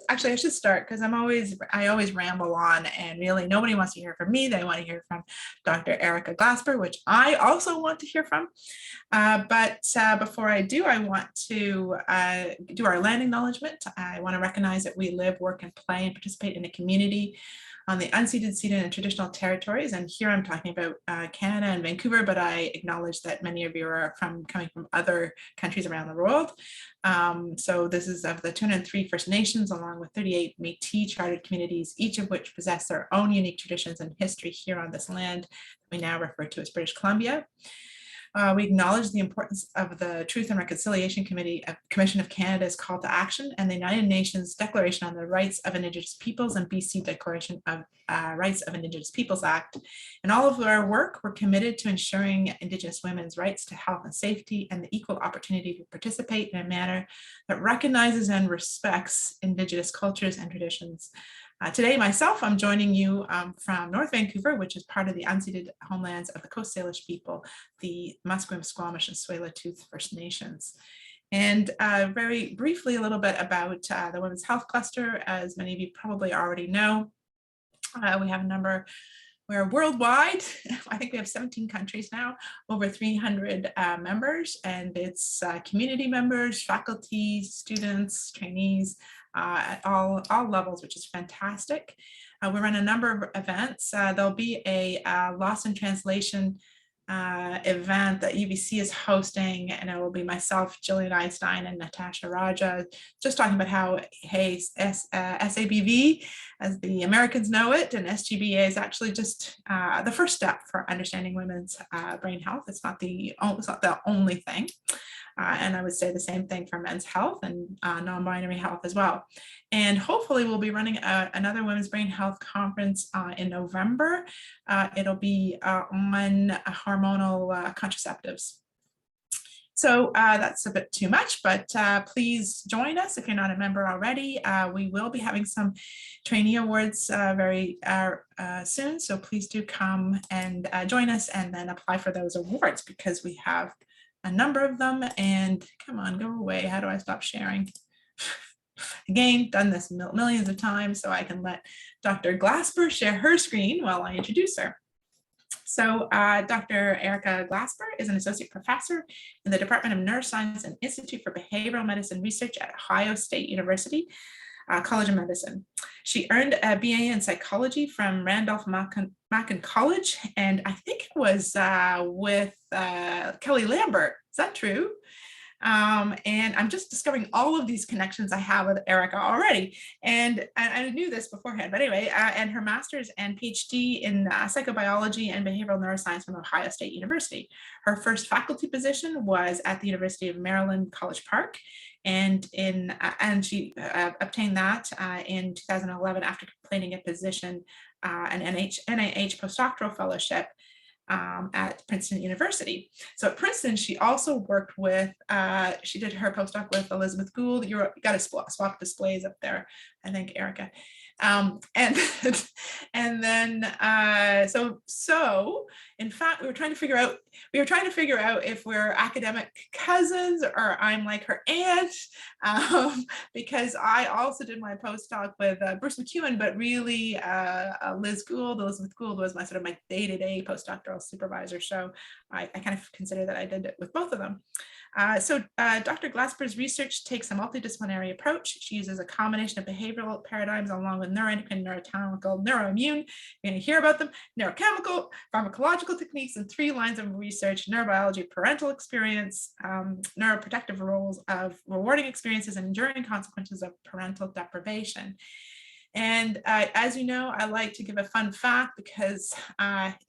actually, I should start because I always ramble on, and really nobody wants to hear from me. They want to hear from Dr. Erica Glasper, which I also want to hear from. But before I do, I want to do our land acknowledgement. I want to recognize that we live, work, and play and participate in a community on the unceded, ceded, and traditional territories. And here I'm talking about Canada and Vancouver, but I acknowledge that many of you are coming from other countries around the world. So this is of the 203 First Nations, along with 38 Métis chartered communities, each of which possess their own unique traditions and history here on this land that we now refer to as British Columbia. We acknowledge the importance of the Truth and Reconciliation Commission of Canada's call to action and the United Nations Declaration on the Rights of Indigenous Peoples and BC Declaration of Rights of Indigenous Peoples Act. In all of our work, we're committed to ensuring Indigenous women's rights to health and safety and the equal opportunity to participate in a manner that recognizes and respects Indigenous cultures and traditions. Today, myself, I'm joining you from North Vancouver, which is part of the unceded homelands of the Coast Salish people, the Musqueam, Squamish, and Tsleil-Waututh First Nations. And very briefly, a little bit about the Women's Health Cluster. As many of you probably already know, we have a number. We're worldwide. I think we have 17 countries now, over 300 members, and it's community members, faculty, students, trainees, at all levels, which is fantastic. We run a number of events. There'll be a loss in translation event that UBC is hosting, and it will be myself, Jillian Einstein, and Natasha Raja, just talking about how, hey, SABV, as the Americans know it, and SGBA is actually just the first step for understanding women's brain health. It's not the only thing. And I would say the same thing for men's health and non-binary health as well. And hopefully we'll be running another Women's Brain Health Conference in November. It'll be on hormonal contraceptives. So that's a bit too much, but please join us if you're not a member already. We will be having some trainee awards very soon. So please do come and join us and then apply for those awards, because we have a number of them. And come on, go away. How do I stop sharing? Again, done this millions of times, so I can let Dr. Glasper share her screen while I introduce her. So Dr. Erica Glasper is an associate professor in the Department of Neuroscience and Institute for Behavioral Medicine Research at Ohio State University College of Medicine. She earned a BA in psychology from Randolph-Macon College, and I think it was with Kelly Lambert. Is that true? And I'm just discovering all of these connections I have with Erica already. And I knew this beforehand, but anyway, and her master's and Ph.D. in psychobiology and behavioral neuroscience from Ohio State University. Her first faculty position was at the University of Maryland, College Park. And she obtained that in 2011 after completing a position, an NIH postdoctoral fellowship at Princeton University. So at Princeton, she also worked with, she did her postdoc with Elizabeth Gould. You got to swap displays up there, I think, Erica. And then so in fact, we were trying to figure out if we're academic cousins or I'm like her aunt, because I also did my postdoc with Bruce McEwen, but really Elizabeth Gould was my sort of my day-to-day postdoctoral supervisor. So I kind of consider that I did it with both of them. So Dr. Glasper's research takes a multidisciplinary approach. She uses a combination of behavioral paradigms along with neuroendocrine, neuroanatomical, neuroimmune. You're going to hear about them, neurochemical, pharmacological techniques, and 3 lines of research: neurobiology, parental experience, neuroprotective roles of rewarding experiences and enduring consequences of parental deprivation. And as you know, I like to give a fun fact because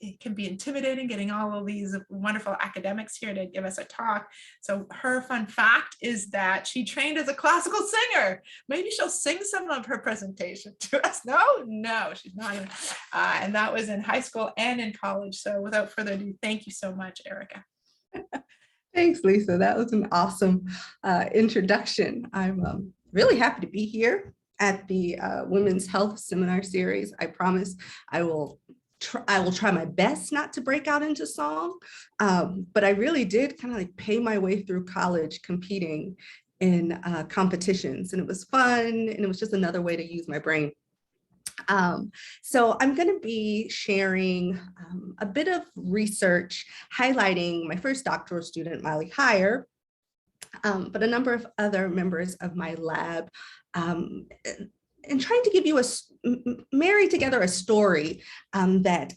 it can be intimidating getting all of these wonderful academics here to give us a talk. So her fun fact is that she trained as a classical singer. Maybe she'll sing some of her presentation to us. No, she's not even. And that was in high school and in college. So without further ado, thank you so much, Erica. Thanks, Lisa. That was an awesome introduction. I'm really happy to be here at the Women's Health Seminar Series. I promise I will try my best not to break out into song, but I really did kind of like pay my way through college competing in competitions, and it was fun, and it was just another way to use my brain. So I'm going to be sharing a bit of research highlighting my first doctoral student, Molly Heyer, but a number of other members of my lab, and trying to give you marry together a story that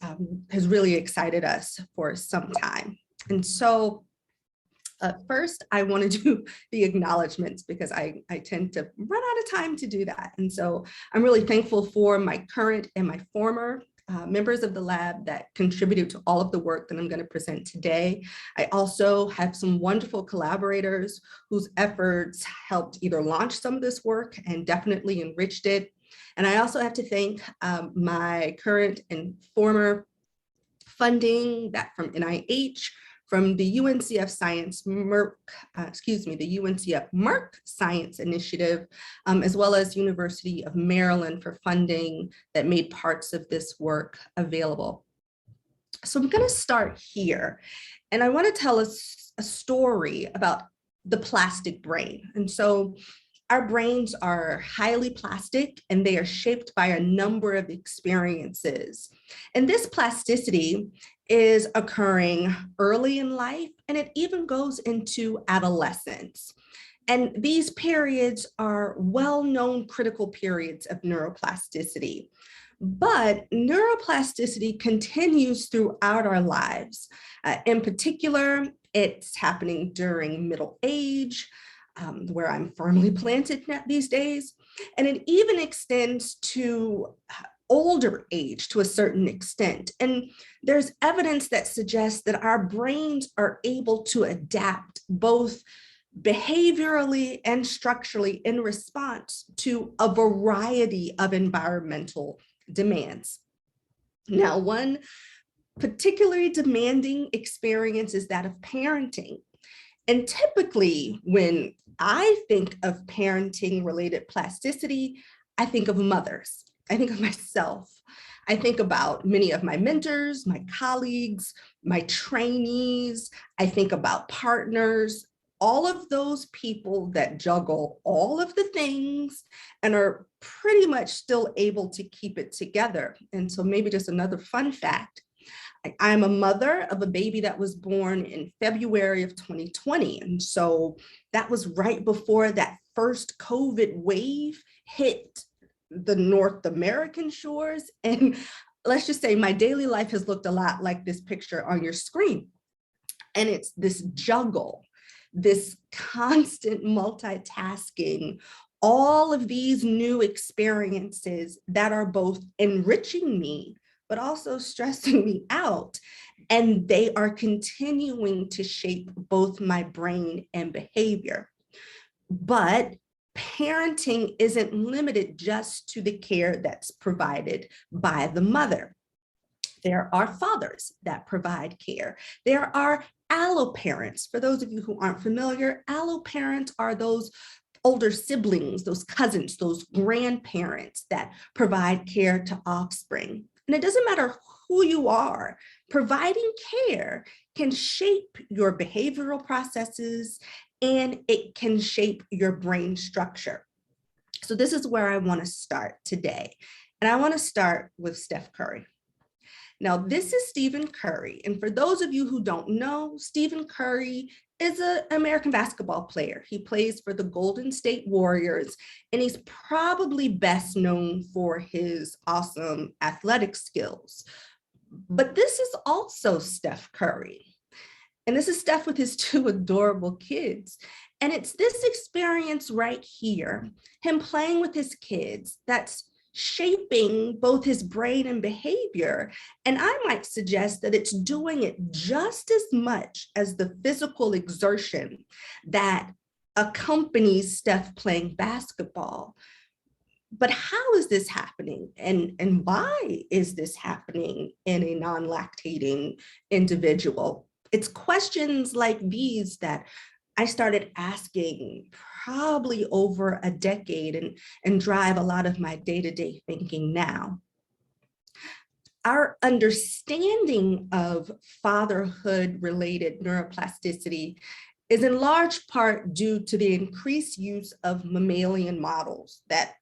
has really excited us for some time. And so first, I want to do the acknowledgments because I tend to run out of time to do that. And so I'm really thankful for my current and my former members of the lab that contributed to all of the work that I'm going to present today. I also have some wonderful collaborators whose efforts helped either launch some of this work and definitely enriched it. And I also have to thank my current and former funding, that from NIH, from the UNCF Science Merck, the UNCF Merck Science Initiative, as well as University of Maryland for funding that made parts of this work available. So I'm going to start here, and I want to tell us a story about the plastic brain. And so our brains are highly plastic, and they are shaped by a number of experiences. And this plasticity is occurring early in life, and it even goes into adolescence. And these periods are well-known critical periods of neuroplasticity. But neuroplasticity continues throughout our lives. In particular, it's happening during middle age, where I'm firmly planted these days. And it even extends to older age to a certain extent. And there's evidence that suggests that our brains are able to adapt both behaviorally and structurally in response to a variety of environmental demands. Now, one particularly demanding experience is that of parenting. And typically, when I think of parenting related plasticity, I think of mothers. I think of myself. I think about many of my mentors, my colleagues, my trainees. I think about partners, all of those people that juggle all of the things and are pretty much still able to keep it together. And so maybe just another fun fact, I'm a mother of a baby that was born in February of 2020. And so that was right before that first COVID wave hit the North American shores. And let's just say my daily life has looked a lot like this picture on your screen. And it's this juggle, this constant multitasking, all of these new experiences that are both enriching me, but also stressing me out. And they are continuing to shape both my brain and behavior. But parenting isn't limited just to the care that's provided by the mother. There are fathers that provide care. There are alloparents. For those of you who aren't familiar, alloparents are those older siblings, those cousins, those grandparents that provide care to offspring. And it doesn't matter who you are, providing care can shape your behavioral processes and it can shape your brain structure. So this is where I want to start today. And I want to start with Steph Curry. Now, this is Stephen Curry. And for those of you who don't know, Stephen Curry is an American basketball player. He plays for the Golden State Warriors, and he's probably best known for his awesome athletic skills. But this is also Steph Curry. And this is Steph with his two adorable kids. And it's this experience right here, him playing with his kids, that's shaping both his brain and behavior. And I might suggest that it's doing it just as much as the physical exertion that accompanies Steph playing basketball. But how is this happening? And why is this happening in a non-lactating individual? It's questions like these that I started asking probably over a decade and drive a lot of my day-to-day thinking now. Our understanding of fatherhood-related neuroplasticity is in large part due to the increased use of mammalian models that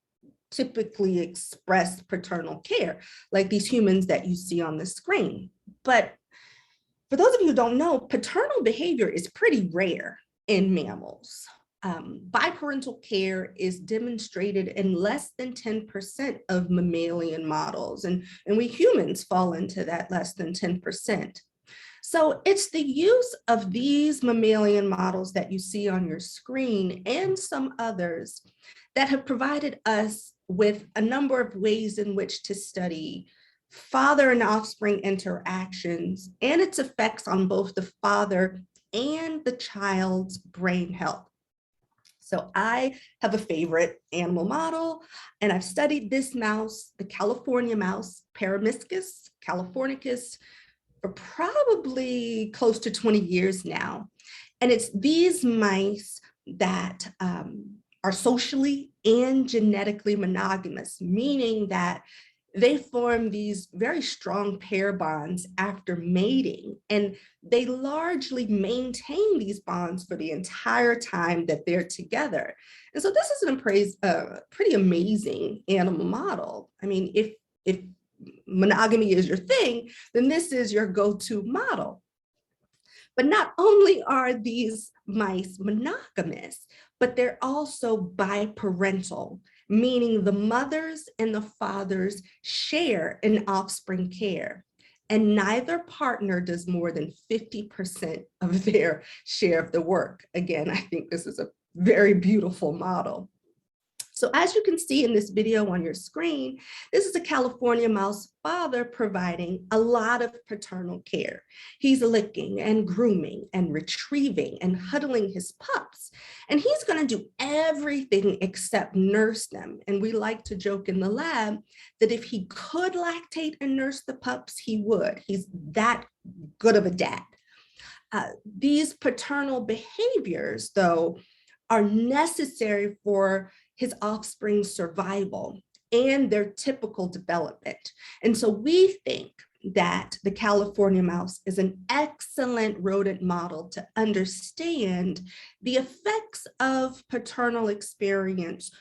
typically express paternal care, like these humans that you see on the screen. But for those of you who don't know, paternal behavior is pretty rare in mammals. Biparental care is demonstrated in less than 10% of mammalian models, and we humans fall into that less than 10%. So it's the use of these mammalian models that you see on your screen and some others that have provided us with a number of ways in which to study father and offspring interactions and its effects on both the father and the child's brain health. So I have a favorite animal model, and I've studied this mouse, the California mouse, Paramiscus californicus, for probably close to 20 years now. And it's these mice that are socially and genetically monogamous, meaning that they form these very strong pair bonds after mating, and they largely maintain these bonds for the entire time that they're together. And so this is a pretty amazing animal model. I mean, if monogamy is your thing, then this is your go-to model. But not only are these mice monogamous, but they're also biparental, meaning the mothers and the fathers share in offspring care, and neither partner does more than 50% of their share of the work. Again, I think this is a very beautiful model. So as you can see in this video on your screen, this is a California mouse father providing a lot of paternal care. He's licking and grooming and retrieving and huddling his pups. And he's going to do everything except nurse them. And we like to joke in the lab that if he could lactate and nurse the pups, he would. He's that good of a dad. These paternal behaviors, though, are necessary for his offspring's survival and their typical development. And so we think that the California mouse is an excellent rodent model to understand the effects of paternal experience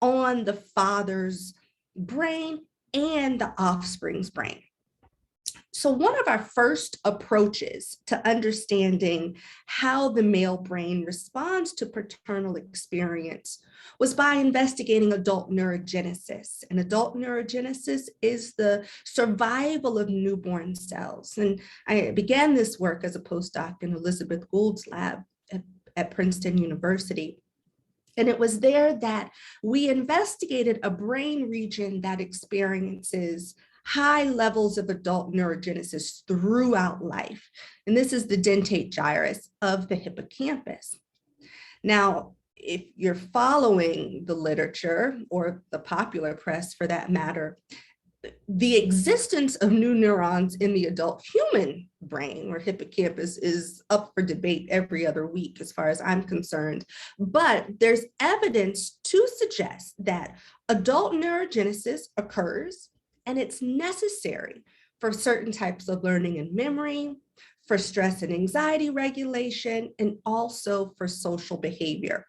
on the father's brain and the offspring's brain. So one of our first approaches to understanding how the male brain responds to paternal experience was by investigating adult neurogenesis. And adult neurogenesis is the survival of newborn cells. And I began this work as a postdoc in Elizabeth Gould's lab at Princeton University. And it was there that we investigated a brain region that experiences high levels of adult neurogenesis throughout life. And this is the dentate gyrus of the hippocampus. Now, if you're following the literature or the popular press for that matter, the existence of new neurons in the adult human brain or hippocampus is up for debate every other week as far as I'm concerned. But there's evidence to suggest that adult neurogenesis occurs, and it's necessary for certain types of learning and memory, for stress and anxiety regulation, and also for social behavior.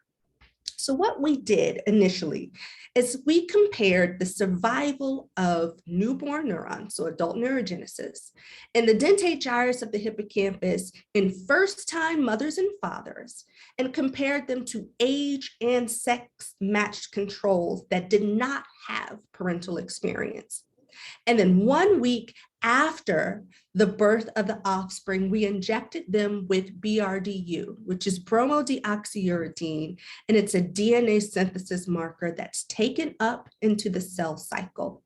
So what we did initially is we compared the survival of newborn neurons, so adult neurogenesis, and the dentate gyrus of the hippocampus in first-time mothers and fathers, and compared them to age and sex-matched controls that did not have parental experience. And then 1 week after the birth of the offspring, we injected them with BRDU, which is bromodeoxyuridine, and it's a DNA synthesis marker that's taken up into the cell cycle.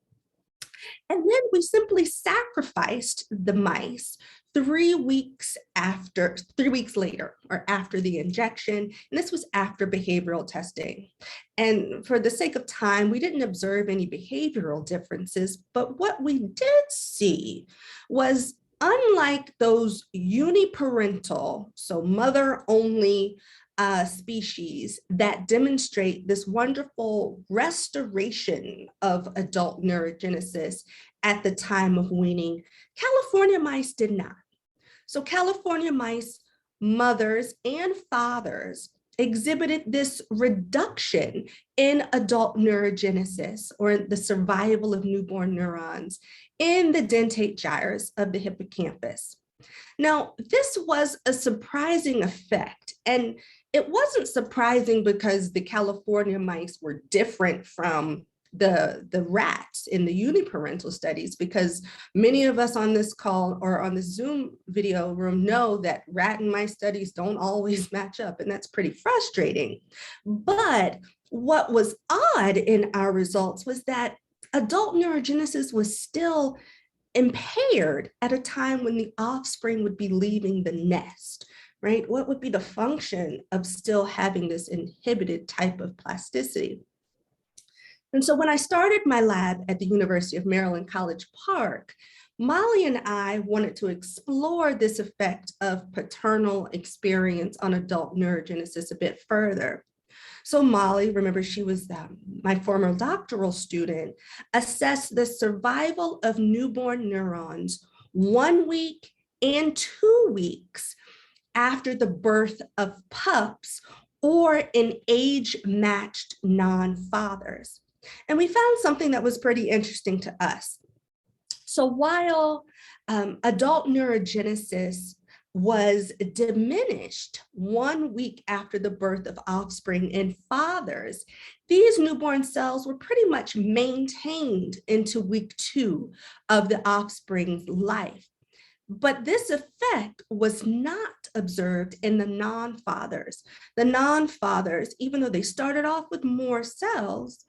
And then we simply sacrificed the mice 3 weeks later, or after the injection, and this was after behavioral testing. And for the sake of time, we didn't observe any behavioral differences, but what we did see was, unlike those uniparental, so mother-only species that demonstrate this wonderful restoration of adult neurogenesis at the time of weaning, California mice did not. So California mice mothers and fathers exhibited this reduction in adult neurogenesis, or the survival of newborn neurons, in the dentate gyrus of the hippocampus. Now, this was a surprising effect, and it wasn't surprising because the California mice were different from the rats in the uniparental studies, because many of us on this call or on the Zoom video room know that rat and mice studies don't always match up, and that's pretty frustrating. But what was odd in our results was that adult neurogenesis was still impaired at a time when the offspring would be leaving the nest, right? What would be the function of still having this inhibited type of plasticity? And so when I started my lab at the University of Maryland, College Park, Molly and I wanted to explore this effect of paternal experience on adult neurogenesis a bit further. So Molly, remember, she was my former doctoral student, assessed the survival of newborn neurons 1 week and 2 weeks after the birth of pups or in age-matched non-fathers. And we found something that was pretty interesting to us. So while adult neurogenesis was diminished 1 week after the birth of offspring in fathers, these newborn cells were pretty much maintained into week 2 of the offspring's life. But this effect was not observed in the non-fathers. The non-fathers, even though they started off with more cells,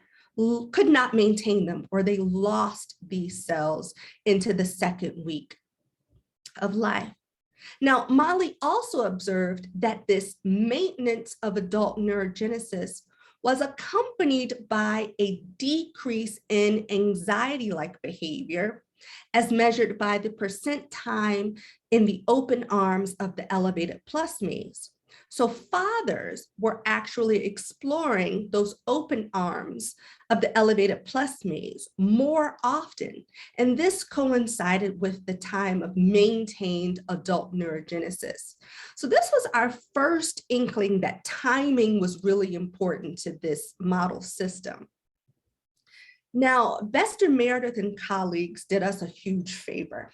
could not maintain them, or they lost these cells into the second week of life. Now, Molly also observed that this maintenance of adult neurogenesis was accompanied by a decrease in anxiety-like behavior, as measured by the percent time in the open arms of the elevated plasmids. So fathers were actually exploring those open arms of the elevated plasmids more often, and this coincided with the time of maintained adult neurogenesis. So this was our first inkling that timing was really important to this model system. Now, Bester Meredith and colleagues did us a huge favor.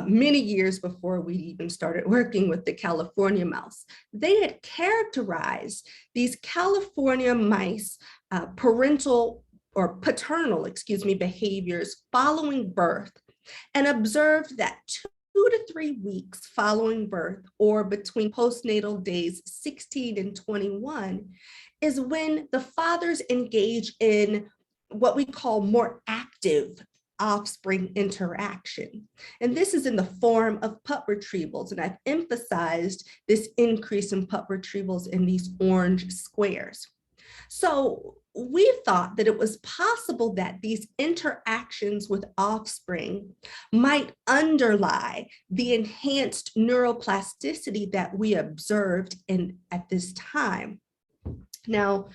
Many years before we even started working with the California mouse, they had characterized these California mice paternal behaviors following birth, and observed that 2 to 3 weeks following birth, or between postnatal days 16 and 21, is when the fathers engage in what we call more active offspring interaction. And this is in the form of pup retrievals. And I've emphasized this increase in pup retrievals in these orange squares. So we thought that it was possible that these interactions with offspring might underlie the enhanced neuroplasticity that we observed at this time. Now,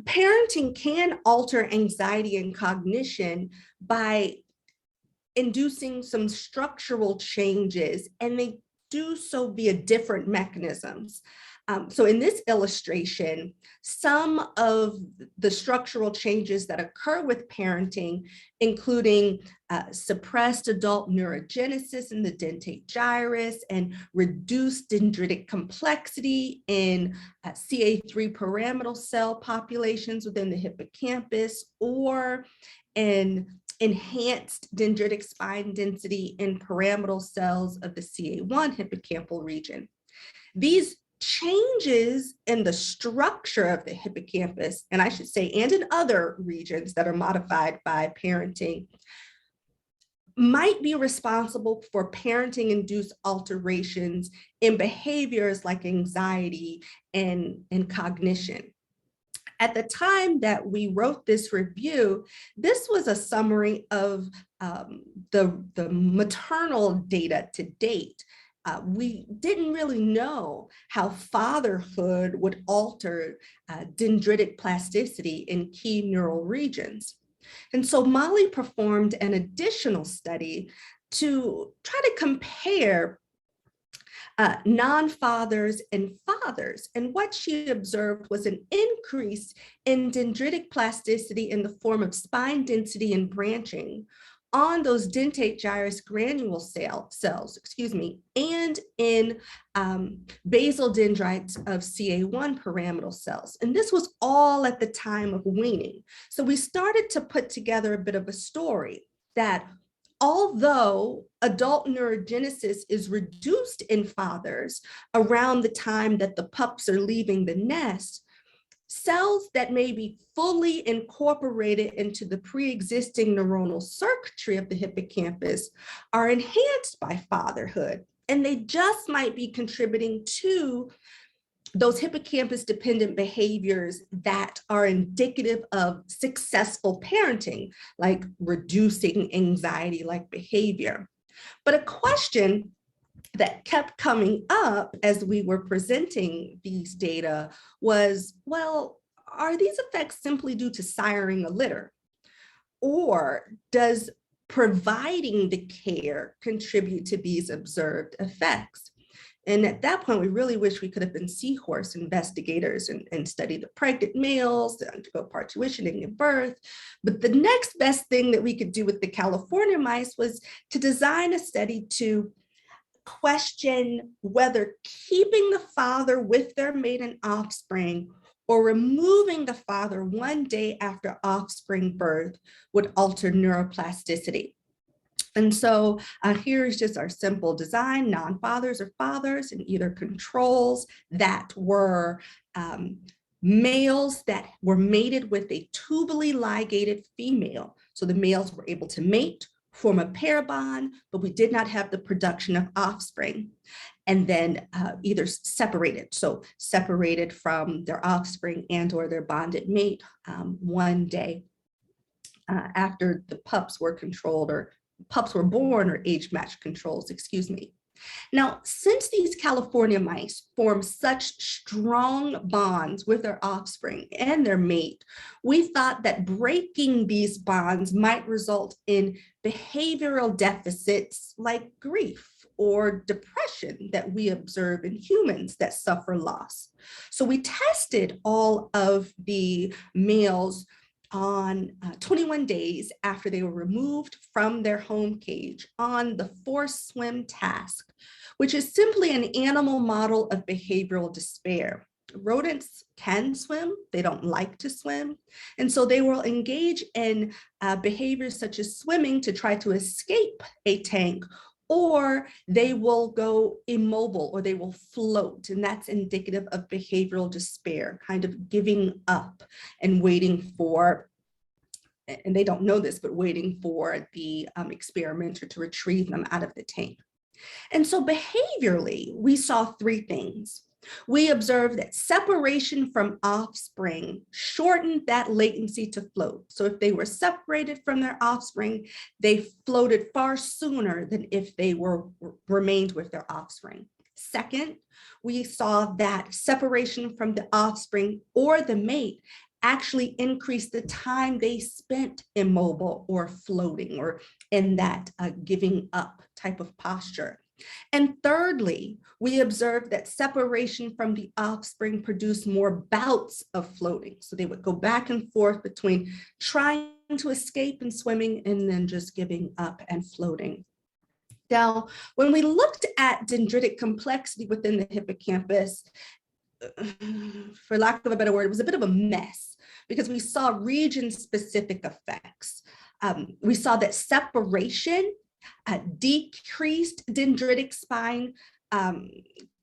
parenting can alter anxiety and cognition by inducing some structural changes, and they do so via different mechanisms. So in this illustration, some of the structural changes that occur with parenting, including suppressed adult neurogenesis in the dentate gyrus and reduced dendritic complexity in CA3 pyramidal cell populations within the hippocampus, or in enhanced dendritic spine density in pyramidal cells of the CA1 hippocampal region. These changes in the structure of the hippocampus, and I should say, and in other regions that are modified by parenting, might be responsible for parenting-induced alterations in behaviors like anxiety and cognition. At the time that we wrote this review, this was a summary of the maternal data to date. We didn't really know how fatherhood would alter dendritic plasticity in key neural regions. And so Molly performed an additional study to try to compare non-fathers and fathers. And what she observed was an increase in dendritic plasticity in the form of spine density and branching on those dentate gyrus granule cells, and in basal dendrites of CA1 pyramidal cells. And this was all at the time of weaning. So we started to put together a bit of a story that although adult neurogenesis is reduced in fathers around the time that the pups are leaving the nest, cells that may be fully incorporated into the pre-existing neuronal circuitry of the hippocampus are enhanced by fatherhood, and they just might be contributing to those hippocampus dependent behaviors that are indicative of successful parenting, like reducing anxiety-like behavior. But a question that kept coming up as we were presenting these data was, well, are these effects simply due to siring a litter? Or does providing the care contribute to these observed effects? And at that point, we really wish we could have been seahorse investigators and studied the pregnant males that undergo parturition and give birth. But the next best thing that we could do with the California mice was to design a study to question whether keeping the father with their maiden offspring or removing the father one day after offspring birth would alter neuroplasticity. And so here's just our simple design: non-fathers or fathers, and either controls that were males that were mated with a tubally ligated female. So the males were able to mate, form a pair bond, but we did not have the production of offspring. And then either separated, so separated from their offspring and or their bonded mate one day after the pups were controlled, or pups were born, or age match controls, excuse me. Now, since these California mice form such strong bonds with their offspring and their mate, we thought that breaking these bonds might result in behavioral deficits like grief or depression that we observe in humans that suffer loss. So we tested all of the males on 21 days after they were removed from their home cage on the forced swim task, which is simply an animal model of behavioral despair. Rodents can swim, they don't like to swim. And so they will engage in behaviors such as swimming to try to escape a tank, or they will go immobile, or they will float. And that's indicative of behavioral despair, kind of giving up and waiting for, and they don't know this, but waiting for the experimenter to retrieve them out of the tank. And so behaviorally, we saw three things. We observed that separation from offspring shortened that latency to float. So if they were separated from their offspring, they floated far sooner than if they remained with their offspring. Second, we saw that separation from the offspring or the mate actually increased the time they spent immobile or floating, or in that giving up type of posture. And thirdly, we observed that separation from the offspring produced more bouts of floating. So they would go back and forth between trying to escape and swimming, and then just giving up and floating. Now, when we looked at dendritic complexity within the hippocampus, for lack of a better word, it was a bit of a mess, because we saw region-specific effects. We saw that separation decreased dendritic spine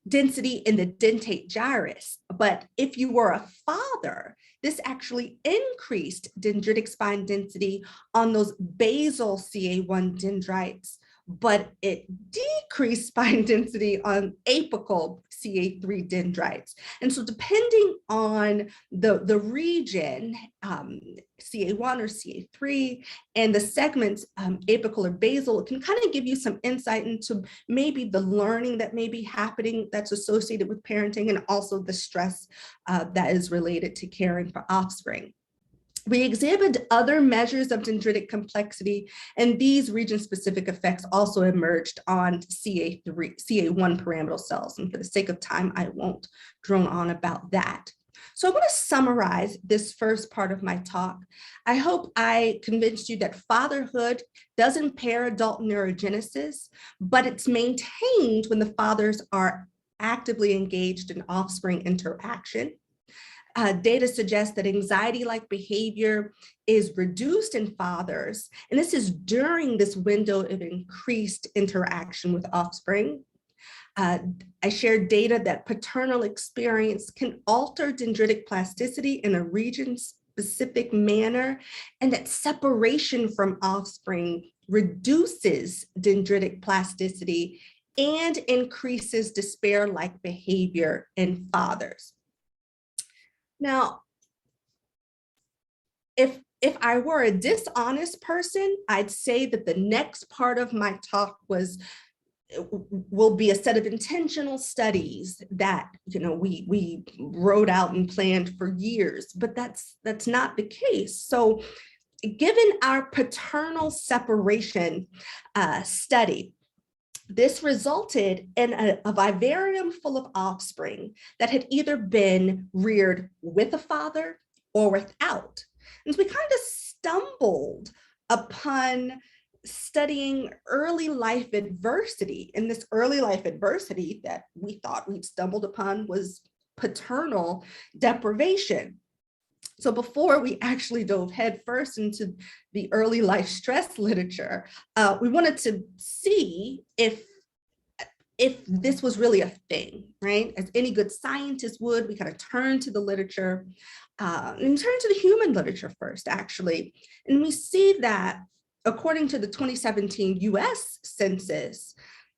density in the dentate gyrus. But if you were a father, this actually increased dendritic spine density on those basal CA1 dendrites, but it decreased spine density on apical CA3 dendrites. And so depending on the region, CA1 or CA3, and the segments, apical or basal, it can kind of give you some insight into maybe the learning that may be happening that's associated with parenting, and also the stress that is related to caring for offspring. We examined other measures of dendritic complexity, and these region-specific effects also emerged on CA1 pyramidal cells. And for the sake of time, I won't drone on about that. So I want to summarize this first part of my talk. I hope I convinced you that fatherhood does impair adult neurogenesis, but it's maintained when the fathers are actively engaged in offspring interaction. Data suggests that anxiety-like behavior is reduced in fathers, and this is during this window of increased interaction with offspring. I shared data that paternal experience can alter dendritic plasticity in a region-specific manner, and that separation from offspring reduces dendritic plasticity and increases despair-like behavior in fathers. Now, if I were a dishonest person, I'd say that the next part of my talk will be a set of intentional studies that we wrote out and planned for years, but that's not the case. So given our paternal separation study, this resulted in a vivarium full of offspring that had either been reared with a father or without. And so we kind of stumbled upon studying early life adversity. And this early life adversity that we thought we'd stumbled upon was paternal deprivation. So before we actually dove headfirst into the early life stress literature, we wanted to see if this was really a thing, right? As any good scientist would, we kind of turn to the literature and turn to the human literature first, actually. And we see that according to the 2017 US Census,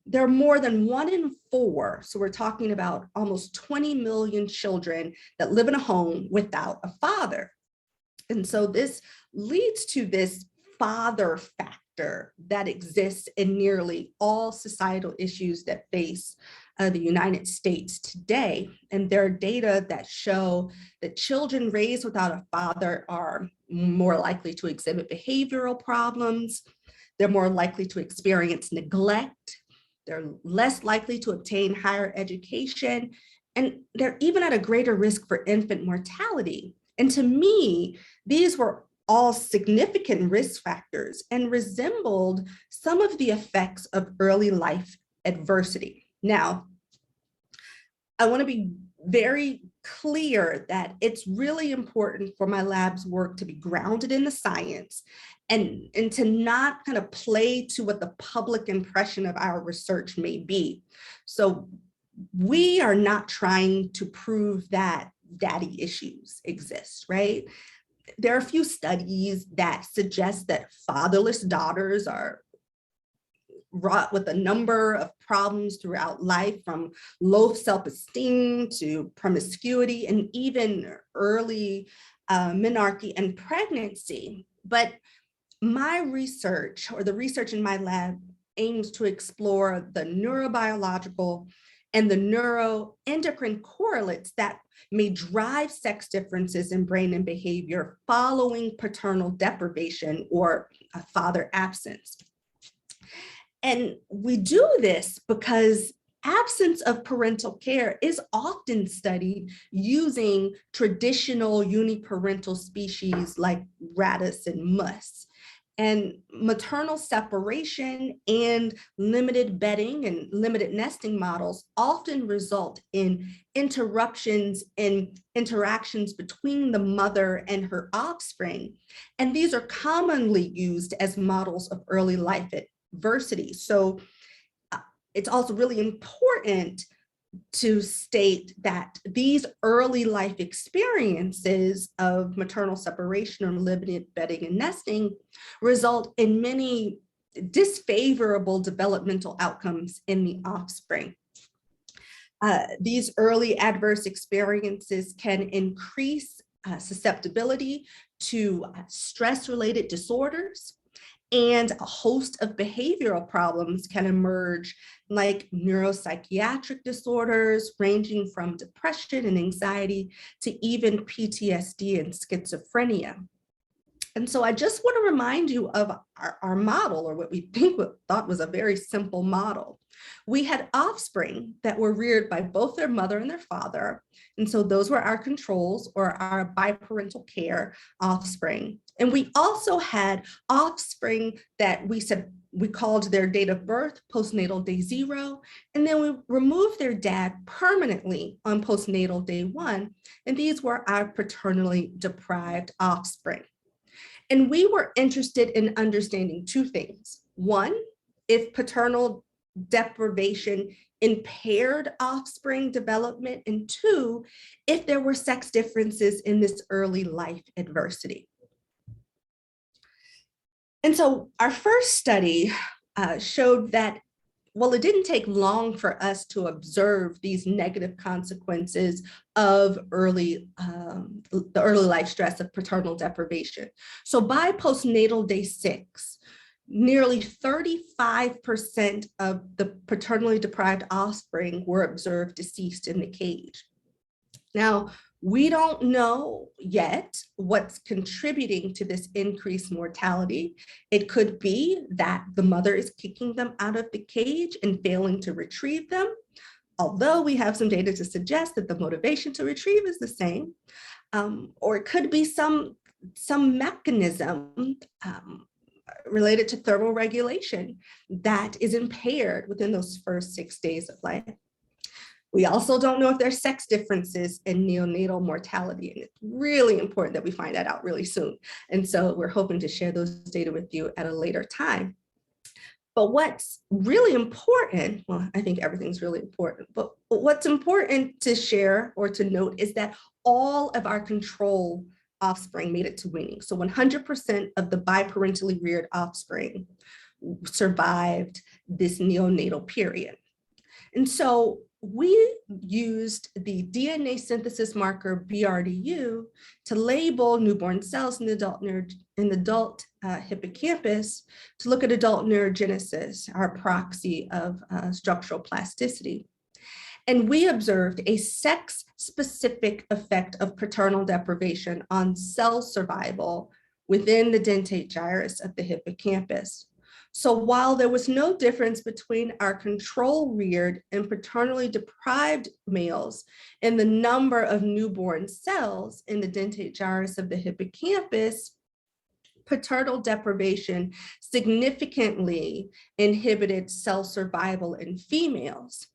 there are more than 1 in 4, so we're talking about almost 20 million children that live in a home without a father. And so this leads to this father factor that exists in nearly all societal issues that face the United States today. And there are data that show that children raised without a father are more likely to exhibit behavioral problems. They're more likely to experience neglect. They're less likely to obtain higher education, and they're even at a greater risk for infant mortality. And to me, these were all significant risk factors and resembled some of the effects of early life adversity. Now, I want to be very clear that it's really important for my lab's work to be grounded in the science and to not kind of play to what the public impression of our research may be. So we are not trying to prove that daddy issues exist, right? There are a few studies that suggest that fatherless daughters are wrought with a number of problems throughout life, from low self-esteem to promiscuity and even early menarche and pregnancy. But my research, or the research in my lab, aims to explore the neurobiological and the neuroendocrine correlates that may drive sex differences in brain and behavior following paternal deprivation or father absence. And we do this because absence of parental care is often studied using traditional uniparental species like Rattus and Mus. And maternal separation and limited bedding and limited nesting models often result in interruptions in interactions between the mother and her offspring. And these are commonly used as models of early life adversity. So it's also really important to state that these early life experiences of maternal separation or limited bedding and nesting result in many disfavorable developmental outcomes in the offspring. These early adverse experiences can increase susceptibility to stress-related disorders, and a host of behavioral problems can emerge, like neuropsychiatric disorders ranging from depression and anxiety to even PTSD and schizophrenia. And so I just want to remind you of our model, or what we thought was a very simple model. We had offspring that were reared by both their mother and their father. And so those were our controls, or our biparental care offspring. And we also had offspring that we called their date of birth postnatal day 0. And then we removed their dad permanently on postnatal day 1. And these were our paternally deprived offspring. And we were interested in understanding two things. One, if paternal deprivation impaired offspring development, and two, if there were sex differences in this early life adversity. And so our first study showed that, well, it didn't take long for us to observe these negative consequences of the early life stress of paternal deprivation. So by postnatal day 6, nearly 35% of the paternally deprived offspring were observed deceased in the cage. Now, we don't know yet what's contributing to this increased mortality. It could be that the mother is kicking them out of the cage and failing to retrieve them, although we have some data to suggest that the motivation to retrieve is the same. Or it could be some mechanism related to thermoregulation that is impaired within those first 6 days of life. We also don't know if there's sex differences in neonatal mortality, and it's really important that we find that out really soon. And so we're hoping to share those data with you at a later time. But what's really important, well, I think everything's really important, but what's important to share or to note is that all of our control offspring made it to weaning. So 100% of the biparentally reared offspring survived this neonatal period. And so we used the DNA synthesis marker BRDU to label newborn cells in the adult hippocampus to look at adult neurogenesis, our proxy of structural plasticity. And we observed a sex-specific effect of paternal deprivation on cell survival within the dentate gyrus of the hippocampus. So while there was no difference between our control-reared and paternally deprived males in the number of newborn cells in the dentate gyrus of the hippocampus, paternal deprivation significantly inhibited cell survival in females.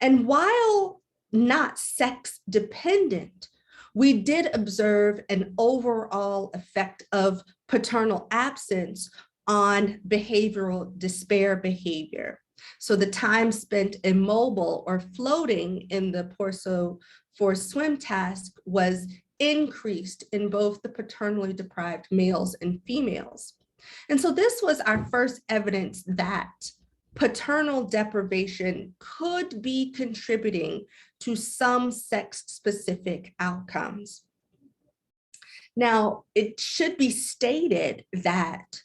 And while not sex dependent, we did observe an overall effect of paternal absence on behavioral despair behavior. So the time spent immobile or floating in the Porso forced swim task was increased in both the paternally deprived males and females. And so this was our first evidence that paternal deprivation could be contributing to some sex-specific outcomes. Now, it should be stated that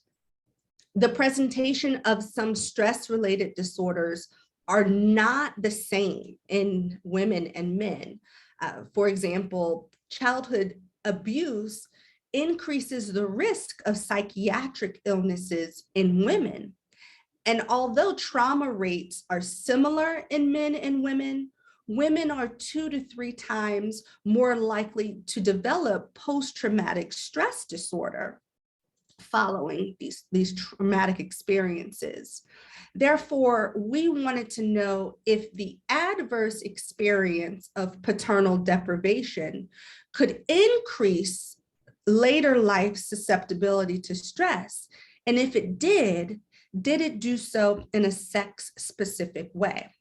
the presentation of some stress-related disorders are not the same in women and men. For example, childhood abuse increases the risk of psychiatric illnesses in women. And although trauma rates are similar in men and women, women are 2 to 3 times more likely to develop post-traumatic stress disorder following these traumatic experiences. Therefore, we wanted to know if the adverse experience of paternal deprivation could increase later life susceptibility to stress. And if it did it do so in a sex-specific way?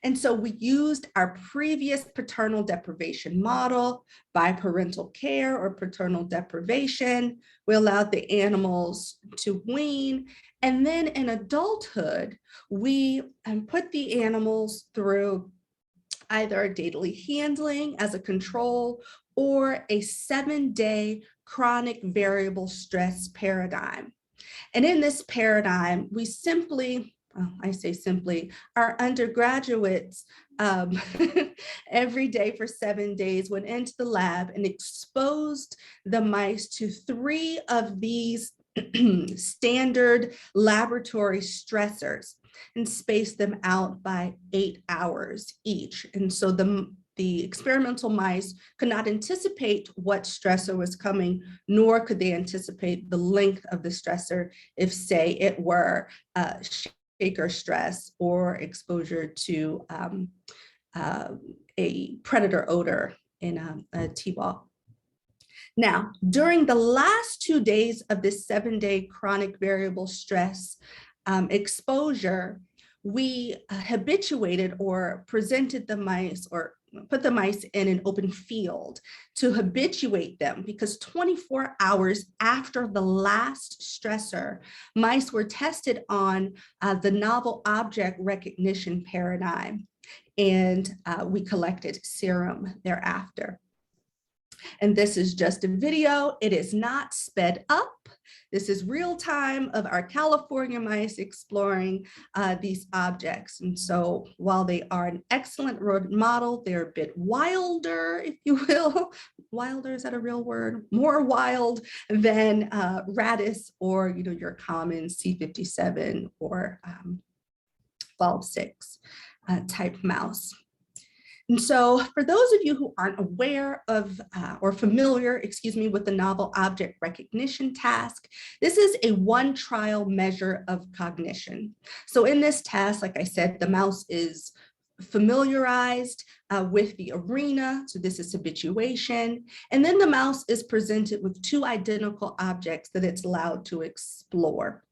And so we used our previous paternal deprivation model, biparental care or paternal deprivation. We allowed the animals to wean. And then in adulthood, we put the animals through either a daily handling as a control or a 7-day chronic variable stress paradigm. And in this paradigm, we simply I say simply, our undergraduates every day for 7 days went into the lab and exposed the mice to 3 of these standard laboratory stressors and spaced them out by 8 hours each. And so the experimental mice could not anticipate what stressor was coming, nor could they anticipate the length of the stressor if, say, it were shaker stress or exposure to a predator odor in a T-ball. Now, during the last 2 days of this 7-day chronic variable stress exposure, we habituated or presented the mice or put the mice in an open field to habituate them, because 24 hours after the last stressor, mice were tested on the novel object recognition paradigm, and we collected serum thereafter. And this is just a video. It is not sped up. This is real time of our California mice exploring these objects. And so while they are an excellent rodent model, they're a bit wilder, if you will. Wilder, is that a real word? More wild than Radis or your common C57 or Bulb6 type mouse. And so for those of you who aren't aware of or familiar, with the novel object recognition task, this is a one trial measure of cognition. So in this task, like I said, the mouse is familiarized with the arena. So this is habituation. And then the mouse is presented with 2 identical objects that it's allowed to explore.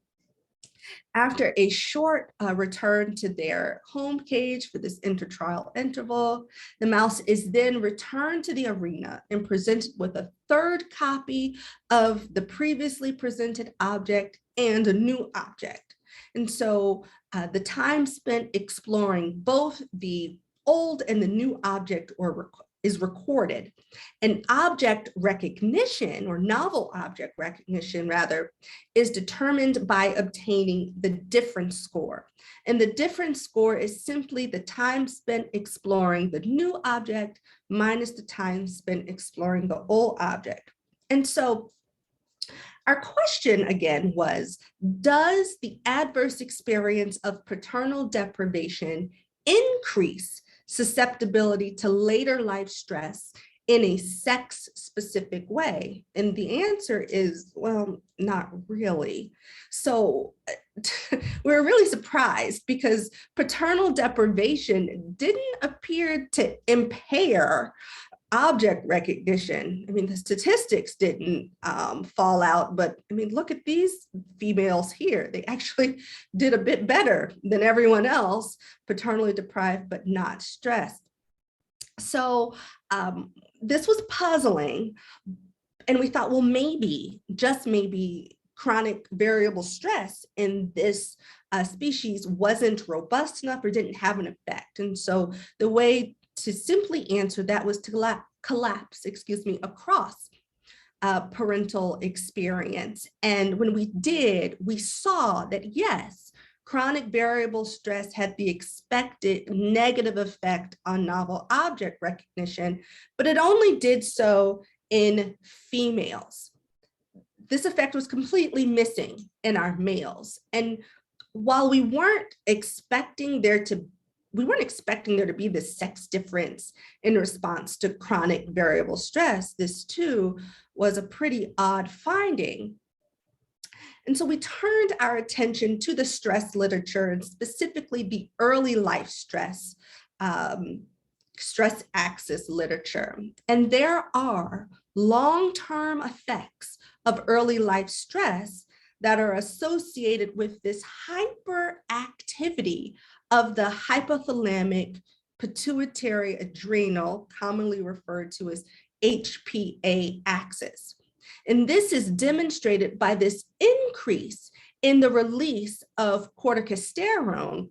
After a short return to their home cage for this intertrial interval, the mouse is then returned to the arena and presented with a 3rd copy of the previously presented object and a new object. And so the time spent exploring both the old and the new object is recorded. And object recognition, or novel object recognition rather, is determined by obtaining the difference score. And the difference score is simply the time spent exploring the new object minus the time spent exploring the old object. And so our question again was, does the adverse experience of paternal deprivation increase susceptibility to later life stress in a sex-specific way? And the answer is, well, not really. So we're really surprised because paternal deprivation didn't appear to impair object recognition. I mean, the statistics didn't fall out, but I mean, look at these females here. They actually did a bit better than everyone else, paternally deprived, but not stressed. So this was puzzling. And we thought, well, maybe, just maybe, chronic variable stress in this species wasn't robust enough or didn't have an effect. And so the way to simply answer that was to collapse, across parental experience. And when we did, we saw that yes, chronic variable stress had the expected negative effect on novel object recognition, but it only did so in females. This effect was completely missing in our males. And while we weren't expecting there to be this sex difference in response to chronic variable stress, this too was a pretty odd finding. And so we turned our attention to the stress literature, and specifically the early life stress axis literature. And there are long-term effects of early life stress that are associated with this hyperactivity of the hypothalamic pituitary adrenal, commonly referred to as HPA axis. And this is demonstrated by this increase in the release of corticosterone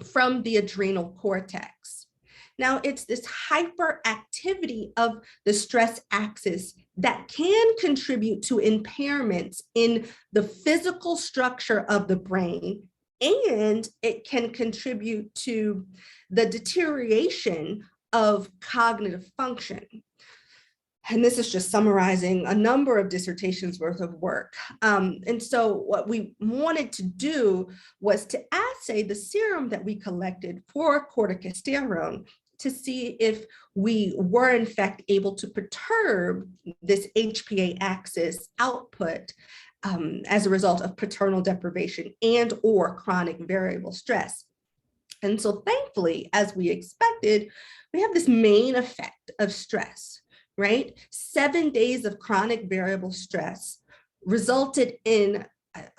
from the adrenal cortex. Now, it's this hyperactivity of the stress axis that can contribute to impairments in the physical structure of the brain and it can contribute to the deterioration of cognitive function. And this is just summarizing a number of dissertations worth of work. And so what we wanted to do was to assay the serum that we collected for corticosterone to see if we were in fact able to perturb this HPA axis output as a result of paternal deprivation and or chronic variable stress. And so thankfully, as we expected, we have this main effect of stress, right? 7 days of chronic variable stress resulted in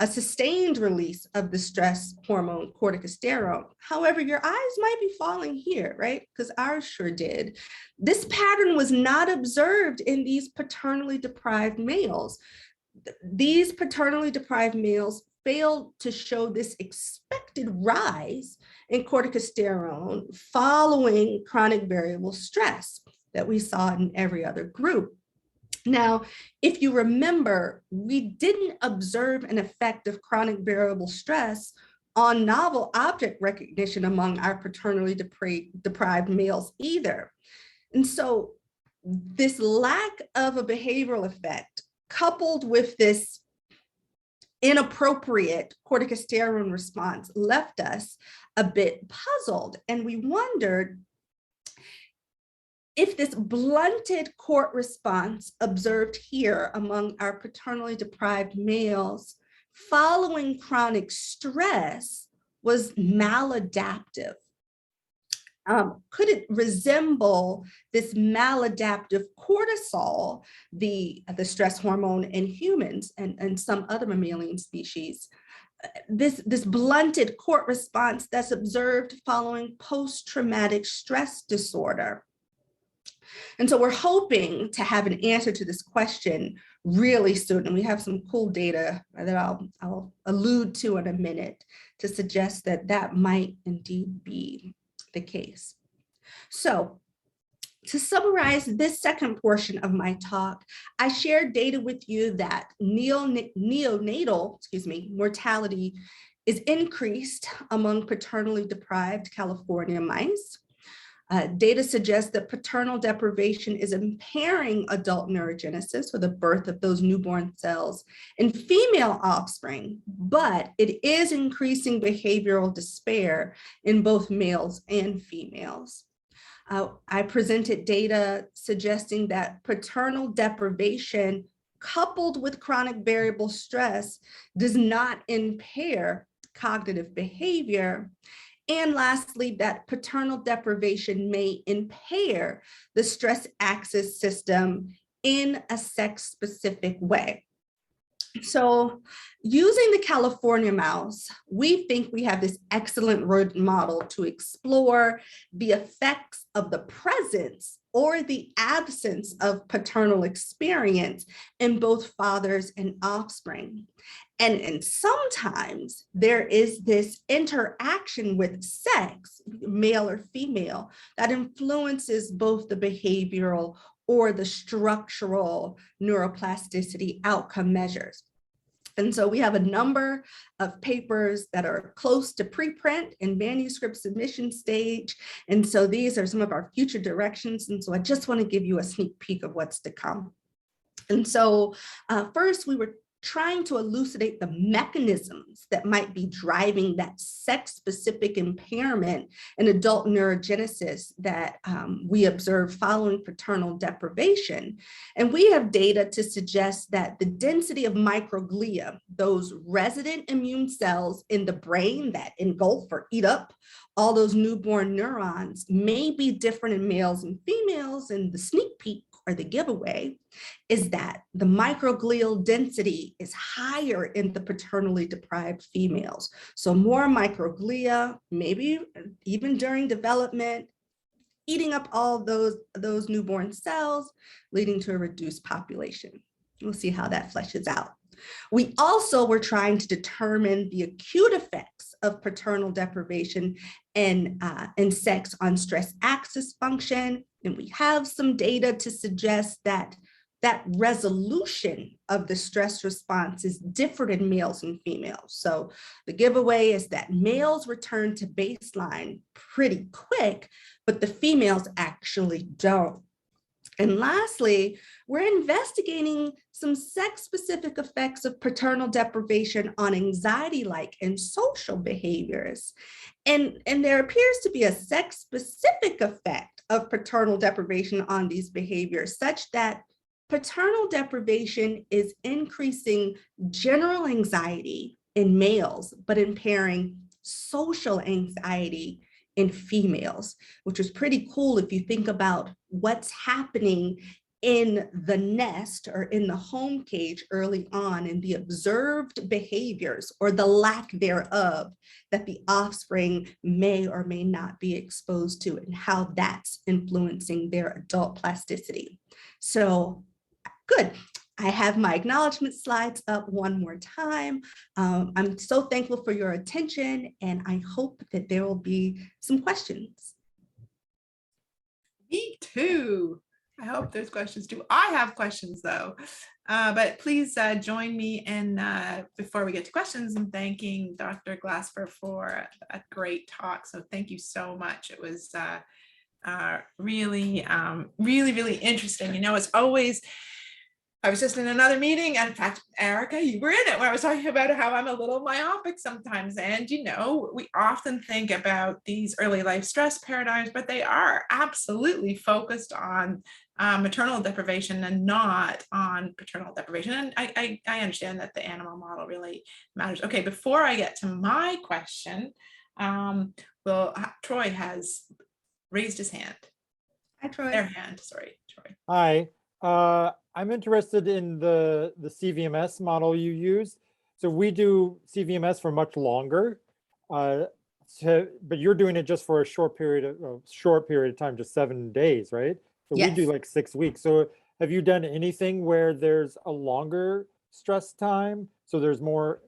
a sustained release of the stress hormone corticosterone. However, your eyes might be falling here, right? Because ours sure did. This pattern was not observed in these paternally deprived males. These paternally deprived males failed to show this expected rise in corticosterone following chronic variable stress that we saw in every other group. Now, if you remember, we didn't observe an effect of chronic variable stress on novel object recognition among our paternally deprived males either. And so this lack of a behavioral effect, coupled with this inappropriate corticosterone response, left us a bit puzzled. And we wondered if this blunted court response observed here among our paternally deprived males following chronic stress was maladaptive. Could it resemble this maladaptive cortisol, the stress hormone in humans and some other mammalian species? This blunted court response that's observed following post-traumatic stress disorder. And so we're hoping to have an answer to this question really soon. And we have some cool data that I'll allude to in a minute to suggest that that might indeed be the case. So to summarize this second portion of my talk, I shared data with you that neonatal mortality is increased among paternally deprived California mice. Data suggests that paternal deprivation is impairing adult neurogenesis, or the birth of those newborn cells, in female offspring, but it is increasing behavioral despair in both males and females. I presented data suggesting that paternal deprivation coupled with chronic variable stress does not impair cognitive behavior. And lastly, that paternal deprivation may impair the stress axis system in a sex-specific way. So using the California mouse, we think we have this excellent rodent model to explore the effects of the presence or the absence of paternal experience in both fathers and offspring. And sometimes there is this interaction with sex, male or female, that influences both the behavioral or the structural neuroplasticity outcome measures. And so we have a number of papers that are close to preprint and manuscript submission stage. And so these are some of our future directions. And so I just want to give you a sneak peek of what's to come. And so first we were trying to elucidate the mechanisms that might be driving that sex-specific impairment in adult neurogenesis that we observe following paternal deprivation. And we have data to suggest that the density of microglia, those resident immune cells in the brain that engulf or eat up all those newborn neurons, may be different in males and females. And the sneak peek, or the giveaway, is that the microglial density is higher in the paternally deprived females. So more microglia, maybe even during development, eating up all those newborn cells, leading to a reduced population. We'll see how that fleshes out. We also were trying to determine the acute effects of paternal deprivation and sex on stress axis function. And we have some data to suggest that that resolution of the stress response is different in males and females. So the giveaway is that males return to baseline pretty quick, but the females actually don't. And lastly, we're investigating some sex-specific effects of paternal deprivation on anxiety-like and social behaviors. And there appears to be a sex-specific effect of paternal deprivation on these behaviors, such that paternal deprivation is increasing general anxiety in males, but impairing social anxiety in females, which is pretty cool if you think about what's happening in the nest or in the home cage early on, and the observed behaviors or the lack thereof that the offspring may or may not be exposed to, and how that's influencing their adult plasticity. So good. I have my acknowledgement slides up one more time. I'm so thankful for your attention, and I hope that there will be some questions. Me too. I hope there's questions too. I have questions though, but please join me in, before we get to questions, in thanking Dr. Glasper for a great talk. So thank you so much. It was really, really interesting. You know, it's always, I was just in another meeting, and in fact, Erica, you were in it, where I was talking about how I'm a little myopic sometimes. And, you know, we often think about these early life stress paradigms, but they are absolutely focused on maternal deprivation and not on paternal deprivation. And I understand that the animal model really matters. Okay, before I get to my question, Troy has raised his hand. Hi, Troy. Their hand, sorry, Troy. Hi. I'm interested in the CVMS model you use. So we do CVMS for much longer, but you're doing it just for a short period of time, just 7 days, right? So Yes. We do like 6 weeks. So have you done anything where there's a longer stress time? So there's more,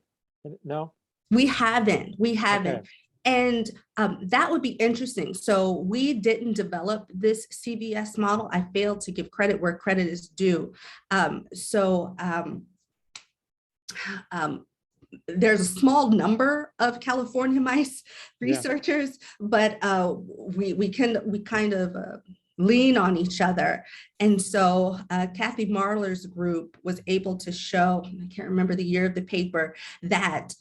no? We haven't. Okay. And that would be interesting. So we didn't develop this CVS model. I failed to give credit where credit is due. There's a small number of California mice researchers, but we kind of lean on each other. And so Kathy Marler's group was able to show, I can't remember the year of the paper, that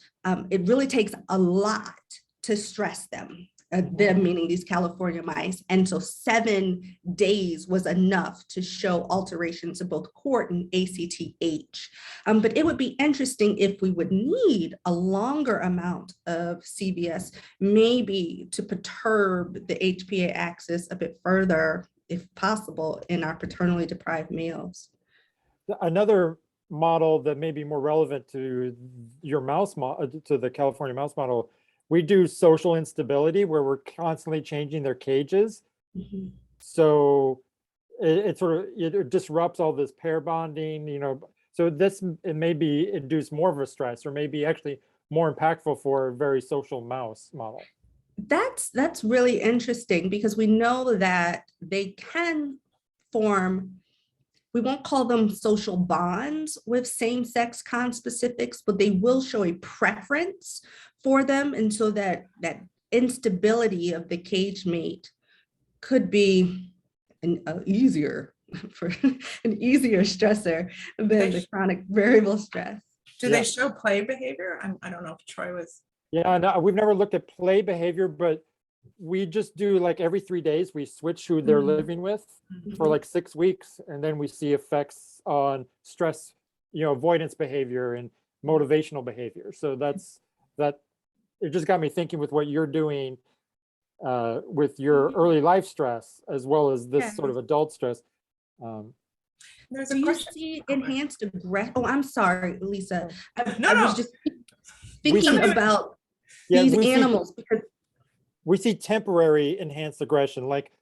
it really takes a lot to stress them, them meaning these California mice. And so 7 days was enough to show alterations of both CORT and ACTH. But it would be interesting if we would need a longer amount of CVS, maybe to perturb the HPA axis a bit further, if possible, in our paternally deprived males. Another model that may be more relevant to your mouse to the California mouse model, we do social instability, where we're constantly changing their cages. Mm-hmm. So it disrupts all this pair bonding, you know. So it may be induce more of a stress, or maybe actually more impactful for a very social mouse model. That's really interesting, because we know that they can form, we won't call them social bonds with same-sex conspecifics, but they will show a preference for them. And so that instability of the cage mate could be an easier stressor than the chronic variable stress. Do they show play behavior? I don't know if Troy was. Yeah, no, we've never looked at play behavior, but we just do like every 3 days, we switch who they're living with for like 6 weeks. And then we see effects on stress, you know, avoidance behavior and motivational behavior. So it just got me thinking with what you're doing with your early life stress, as well as this sort of adult stress. There's Do you see enhanced aggression? Oh, I'm sorry, Lisa. I was just thinking about these animals, because we see temporary enhanced aggression, like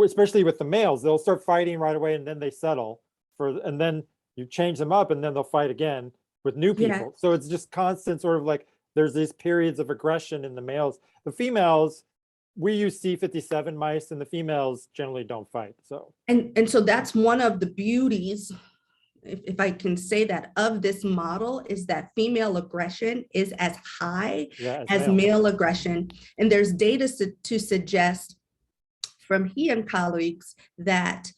especially with the males, they'll start fighting right away and then they settle and then you change them up and then they'll fight again with new people. So it's just constant sort of like, there's these periods of aggression in the males. The females, we use C57 mice, and the females generally don't fight. So and so that's one of the beauties if I can say that, of this model is that female aggression is as high as male aggression. And there's data to suggest from he and colleagues that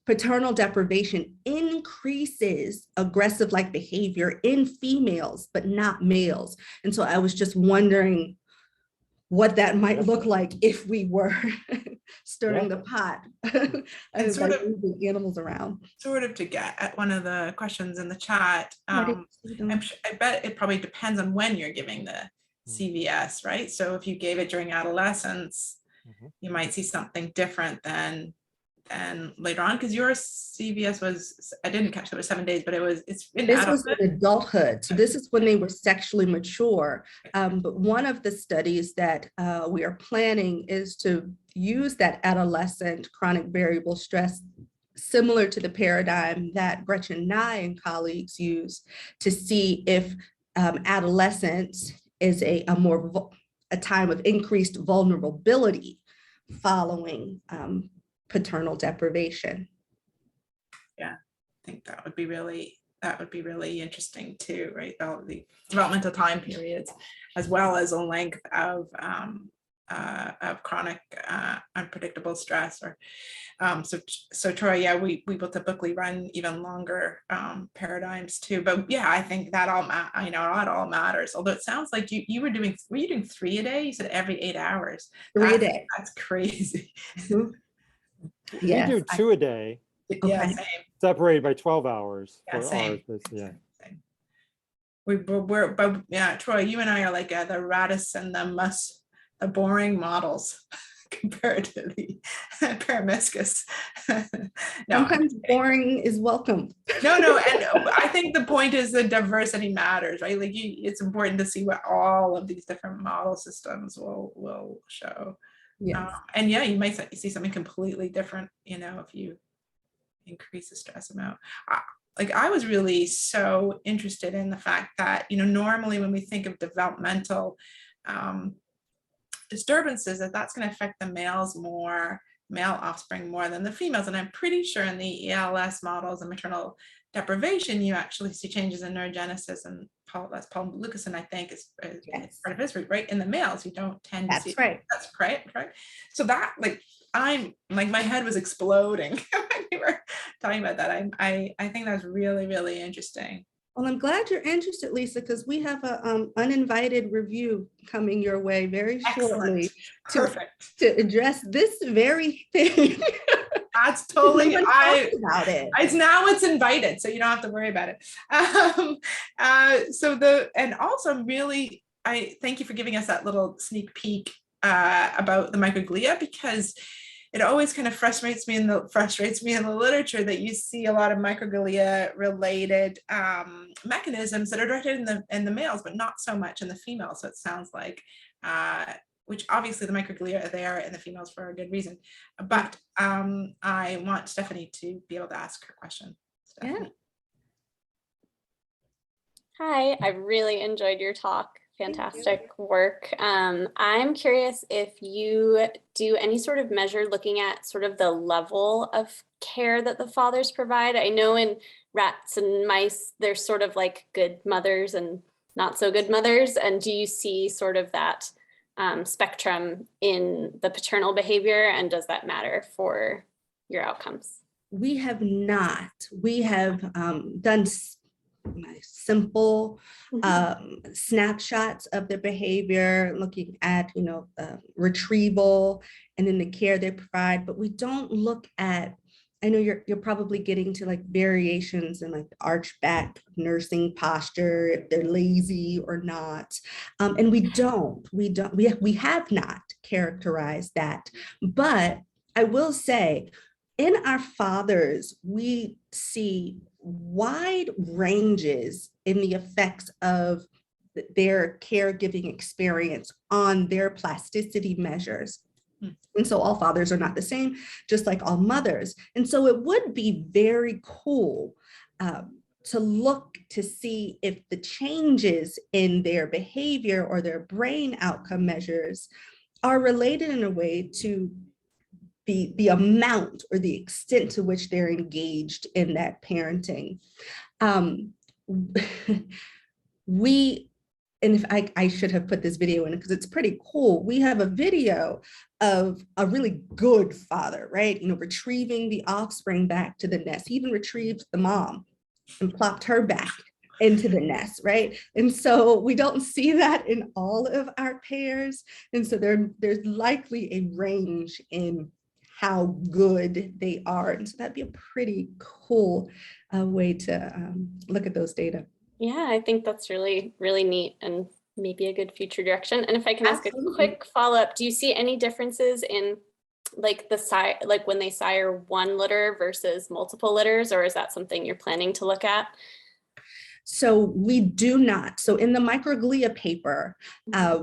paternal deprivation increases aggressive-like behavior in females, but not males. And so I was just wondering what that might look like if we were stirring the pot and sort of moving animals around. Sort of to get at one of the questions in the chat, I bet it probably depends on when you're giving the CVS, right? So if you gave it during adolescence, you might see something different than later on, because your CVS was, I didn't catch it, was 7 days, but it's in this was in adulthood. So this is when they were sexually mature. But one of the studies that we are planning is to use that adolescent chronic variable stress, similar to the paradigm that Gretchen Nye and colleagues use, to see if adolescence is a time of increased vulnerability following paternal deprivation. Yeah, I think that would be really interesting too, right? All the developmental time periods, as well as a length of chronic unpredictable stress. Or so Troy, yeah, we will typically run even longer paradigms too. But yeah, I think that it all matters. Although it sounds like were you doing 3 a day? You said every 8 hours. 3 a day. That's crazy. Yes, we do 2 a day. Yeah, okay. same. Separated by 12 hours. Yeah, same. Yeah. But yeah, Troy, you and I are like the Radis and the boring models compared to the Paramiscus. Sometimes boring is welcome. No, and I think the point is the diversity matters, right? Like it's important to see what all of these different model systems will show. Yes. And yeah, you might see something completely different, if you increase the stress amount. I was really so interested in the fact that, normally when we think of developmental disturbances, that's going to affect the male offspring more than the females. And I'm pretty sure in the ELS models and maternal deprivation, you actually see changes in neurogenesis, and Paul Lucasen, I think, is part of his root, right? In the males, you don't tend to see. Right. That's right. So that, I'm like, my head was exploding when you were talking about that. I think that's really, really interesting. Well, I'm glad you're interested, Lisa, because we have an uninvited review coming your way very shortly. Perfect. To address this very thing. That's totally, about it. It's invited, so you don't have to worry about it. And also really, I thank you for giving us that little sneak peek about the microglia, because it always kind of frustrates me in the literature that you see a lot of microglia related mechanisms that are directed in the males, but not so much in the females. So it sounds like, which obviously the microglia are there in the females for a good reason. But I want Stephanie to be able to ask her question. Stephanie. Yeah. Hi, I really enjoyed your talk. Fantastic work. I'm curious if you do any sort of measure looking at sort of the level of care that the fathers provide. I know in rats and mice, there's sort of like good mothers and not so good mothers. And do you see sort of that spectrum in the paternal behavior, and does that matter for your outcomes? We have not. We have done simple snapshots of their behavior, looking at retrieval and then the care they provide, but we don't look at, I know you're probably getting to like variations in like arch back nursing posture, if they're lazy or not, and we have not characterized that. But I will say, in our fathers, we see wide ranges in the effects of their caregiving experience on their plasticity measures. And so all fathers are not the same, just like all mothers. And so it would be very cool to look to see if the changes in their behavior or their brain outcome measures are related in a way to the amount or the extent to which they're engaged in that parenting. And if I should have put this video in because it's pretty cool. We have a video of a really good father, right? Retrieving the offspring back to the nest. He even retrieved the mom and plopped her back into the nest, right? And so we don't see that in all of our pairs. And so there's likely a range in how good they are. And so that'd be a pretty cool way to look at those data. Yeah, I think that's really, really neat and maybe a good future direction. And if I can ask a quick follow-up, do you see any differences in like when they sire one litter versus multiple litters, or is that something you're planning to look at? So we do not. So in the microglia paper,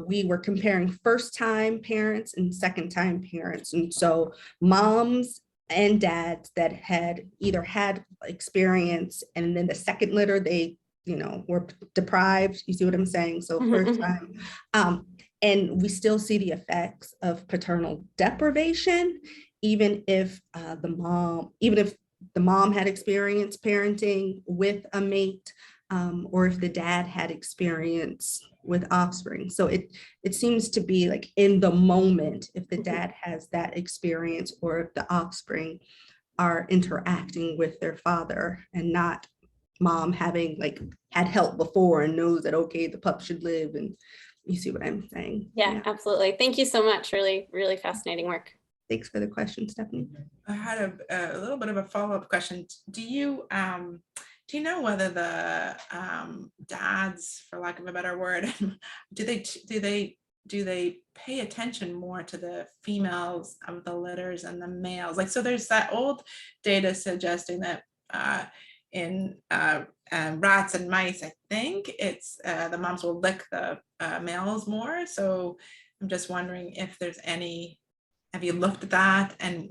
we were comparing first-time parents and second-time parents. And so moms and dads that had either had experience and then the second litter, they were deprived. You see what I'm saying? So first time. And we still see the effects of paternal deprivation, even if the mom had experience parenting with a mate, or if the dad had experience with offspring. So it seems to be like in the moment, if the dad has that experience or if the offspring are interacting with their father and not mom having had help before and knows that, okay, the pup should live. And you see what I'm saying? Yeah, absolutely. Thank you so much. Really, really fascinating work. Thanks for the question, Stephanie. I had a little bit of a follow-up question. Do you know whether the dads, for lack of a better word, do they pay attention more to the females of the litters and the males? So there's that old data suggesting that in rats and mice, I think it's the moms will lick the males more. So I'm just wondering if there's any. Have you looked at that and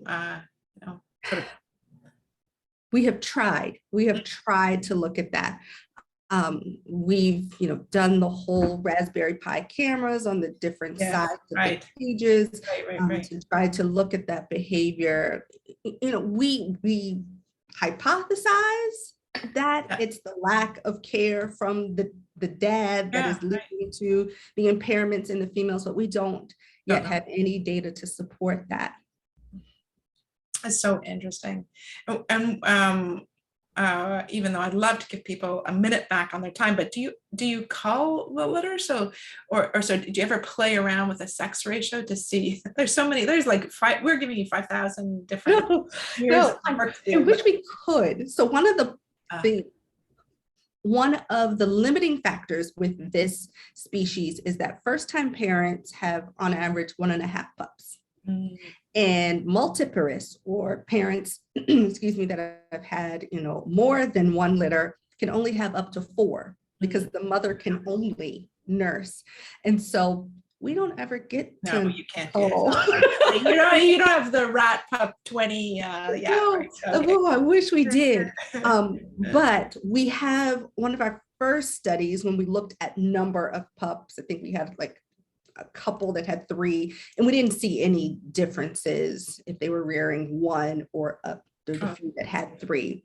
sort of? We have tried to look at that. We've done the whole Raspberry Pi cameras on the different sides of the pages to try to look at that behavior. We hypothesize that it's the lack of care from the dad that is leading to the impairments in the females, but we don't yet have any data to support that. It's so interesting. And even though I'd love to give people a minute back on their time, but do you cull the litter? So do you ever play around with a sex ratio to see? There's so many. There's we're giving you 5,000 different. I wish we could. So one of the limiting factors with this species is that first-time parents have on average 1.5 pups. And multiparous, or parents, excuse me, that have had, more than one litter can only have up to 4 because the mother can only nurse. And so we don't ever get to. No, you can't do it. You don't have the rat pup 20. Oh, I wish we did. But we have one of our first studies when we looked at number of pups. I think we had a couple that had 3, and we didn't see any differences if they were rearing 1 or up. There's a few that had 3.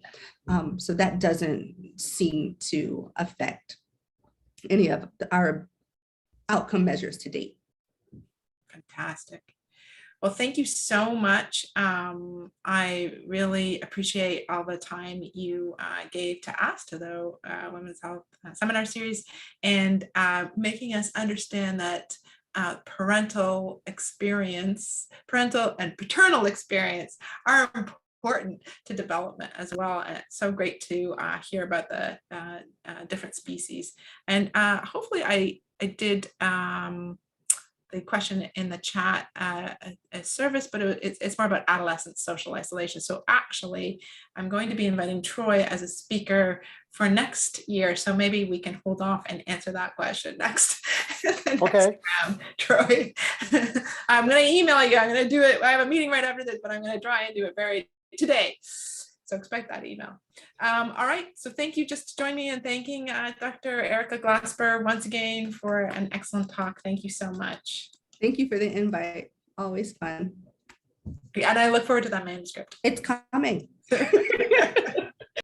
So that doesn't seem to affect any of our outcome measures to date. Fantastic. Well, thank you so much. I really appreciate all the time you gave to us, to the Women's Health Seminar Series, and making us understand that parental and paternal experience are important to development as well. And it's so great to hear about the different species. And hopefully I did the question in the chat a service, but it's more about adolescent social isolation. So actually, I'm going to be inviting Troy as a speaker for next year. So maybe we can hold off and answer that question next. Okay. Round, Troy. I'm going to email you. I'm going to do it. I have a meeting right after this, but I'm going to try and do it today. So expect that email. All right. So thank you. Just to join me in thanking Dr. Erica Glasper once again for an excellent talk. Thank you so much. Thank you for the invite. Always fun. And I look forward to that manuscript. It's coming.